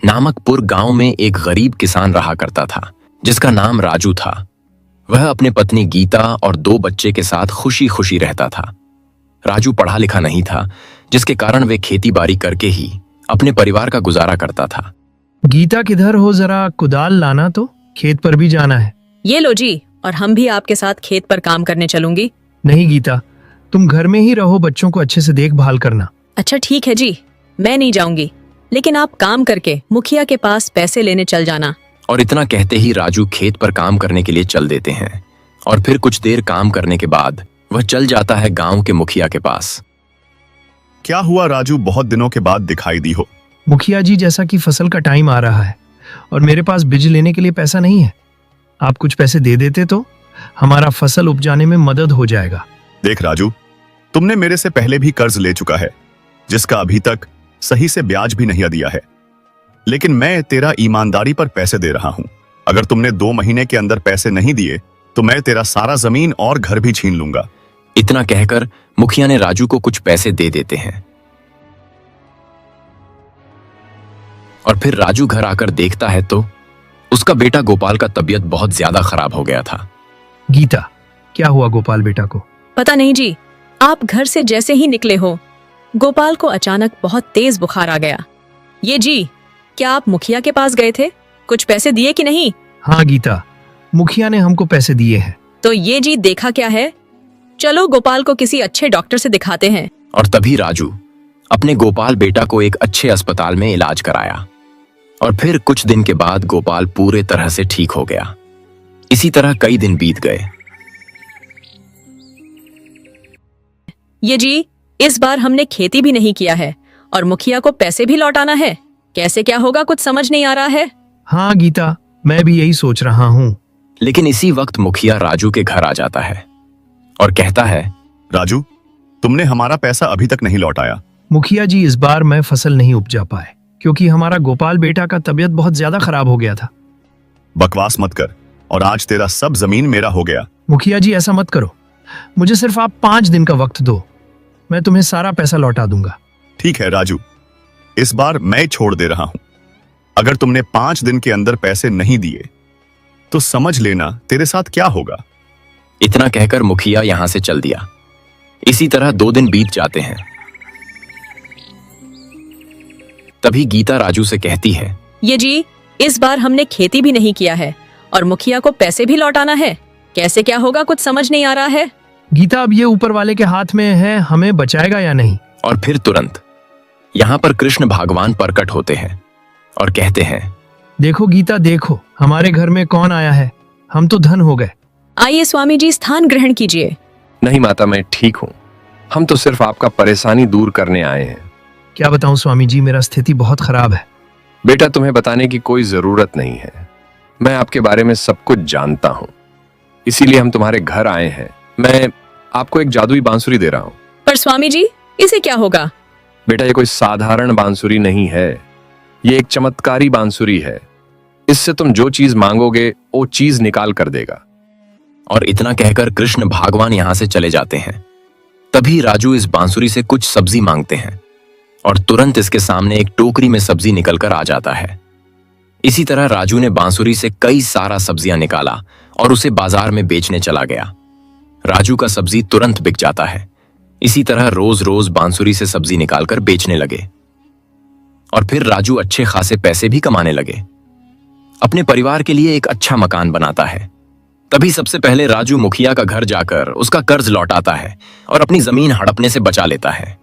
नामकपुर गांव में एक गरीब किसान रहा करता था जिसका नाम राजू था। वह अपने पत्नी गीता और 2 बच्चे के साथ खुशी खुशी रहता था। राजू पढ़ा लिखा नहीं था, जिसके कारण वे खेती बाड़ी करके ही अपने परिवार का गुजारा करता था। गीता किधर हो, जरा कुदाल लाना, तो खेत पर भी जाना है। ये लो जी, और हम भी आपके साथ खेत पर काम करने चलूंगी। नहीं गीता, तुम घर में ही रहो, बच्चों को अच्छे से देखभाल करना। अच्छा ठीक है जी, मैं नहीं जाऊंगी, लेकिन आप काम करके मुखिया के पास पैसे लेने चल जाना। और इतना कहते ही राजू खेत पर काम करने के लिए चल देते हैं और फिर कुछ देर काम करने के बाद वह चल जाता है गांव के मुखिया के पास। क्या हुआ राजू, बहुत दिनों के बाद दिखाई दी हो? मुखिया जी, जैसा कि फसल का टाइम आ रहा है और मेरे पास बीज लेने के लिए पैसा नहीं है, आप कुछ पैसे दे देते तो हमारा फसल उपजाने में मदद हो जाएगा। देख राजू, तुमने मेरे से पहले भी कर्ज ले चुका है जिसका अभी तक सही से ब्याज भी नहीं दिया है, लेकिन मैं तेरा ईमानदारी पर पैसे दे रहा हूं। अगर तुमने 2 महीने के अंदर पैसे नहीं दिए तो मैं तेरा सारा जमीन और घर भी छीन लूंगा। इतना कहकर मुखिया ने राजू को कुछ पैसे दे देते हैं और फिर राजू घर आकर देखता है तो उसका बेटा गोपाल का तबीयत बहुत ज्यादा खराब हो गया था। गीता, क्या हुआ गोपाल बेटा को? पता नहीं जी, आप घर से जैसे ही निकले हो गोपाल को अचानक बहुत तेज बुखार आ गया। ये जी, क्या आप मुखिया के पास गए थे? कुछ पैसे दिए कि नहीं? हाँ गीता, मुखिया ने हमको पैसे दिए हैं। तो ये जी देखा क्या है, चलो गोपाल को किसी अच्छे डॉक्टर से दिखाते हैं। और तभी राजू अपने गोपाल बेटा को एक अच्छे अस्पताल में इलाज कराया और फिर कुछ दिन के बाद गोपाल पूरे तरह से ठीक हो गया। इसी तरह कई दिन बीत गए। ये जी, इस बार हमने खेती भी नहीं किया है और मुखिया को पैसे भी लौटाना है। कैसे क्या होगा, कुछ समझ नहीं आ रहा है। हाँ गीता, मैं भी यही सोच रहा हूँ। लेकिन इसी वक्त मुखिया राजू के घर आ जाता है और कहता है, राजू, तुमने हमारा पैसा अभी तक नहीं लौटाया। मुखिया जी, इस बार मैं फसल नहीं उपजा पाए क्योंकि हमारा गोपाल बेटा का तबीयत बहुत ज्यादा खराब हो गया था। बकवास मत कर, और आज तेरा सब जमीन मेरा हो गया। मुखिया जी, ऐसा मत करो, मुझे सिर्फ आप 5 दिन का वक्त दो, मैं तुम्हें सारा पैसा लौटा दूंगा। ठीक है राजू, इस बार मैं छोड़ दे रहा हूं। अगर तुमने 5 दिन के अंदर पैसे नहीं दिए तो समझ लेना तेरे साथ क्या होगा। इतना कहकर मुखिया यहां से चल दिया। इसी तरह 2 दिन बीत जाते हैं। तभी गीता राजू से कहती है, ये जी, इस बार हमने खेती भी नहीं किया है और मुखिया को पैसे भी लौटाना है। कैसे क्या होगा, कुछ समझ नहीं आ रहा है। गीता, अब ये ऊपर वाले के हाथ में है, हमें बचाएगा या नहीं। और फिर तुरंत यहाँ पर कृष्ण भगवान प्रकट होते हैं और कहते हैं, देखो गीता, देखो हमारे घर में कौन आया है, हम तो धन हो गए। आइए स्वामी जी, स्थान ग्रहण कीजिए। नहीं माता, मैं ठीक हूँ। हम तो सिर्फ आपका परेशानी दूर करने आए हैं। क्या बताऊं स्वामी जी, मेरा स्थिति बहुत खराब है। बेटा, तुम्हें बताने की कोई जरूरत नहीं है, मैं आपके बारे में सब कुछ जानता हूँ, इसीलिए हम तुम्हारे घर आए हैं। मैं आपको एक जादुई बांसुरी दे रहा हूँ। पर स्वामी जी, इसे क्या होगा? बेटा, ये कोई साधारण बांसुरी नहीं है, ये एक चमत्कारी बांसुरी है। इससे तुम जो चीज मांगोगे वो चीज निकाल कर देगा। और इतना कहकर कृष्ण भगवान यहां से चले जाते हैं। तभी राजू इस बांसुरी से कुछ सब्जी मांगते हैं और तुरंत इसके सामने एक टोकरी में सब्जी निकलकर आ जाता है। इसी तरह राजू ने बांसुरी से कई सारा सब्जियां निकाला और उसे बाजार में बेचने चला गया। राजू का सब्जी तुरंत बिक जाता है। इसी तरह रोज रोज बांसुरी से सब्जी निकालकर बेचने लगे और फिर राजू अच्छे खासे पैसे भी कमाने लगे। अपने परिवार के लिए एक अच्छा मकान बनाता है। तभी सबसे पहले राजू मुखिया का घर जाकर उसका कर्ज लौटाता है और अपनी जमीन हड़पने से बचा लेता है।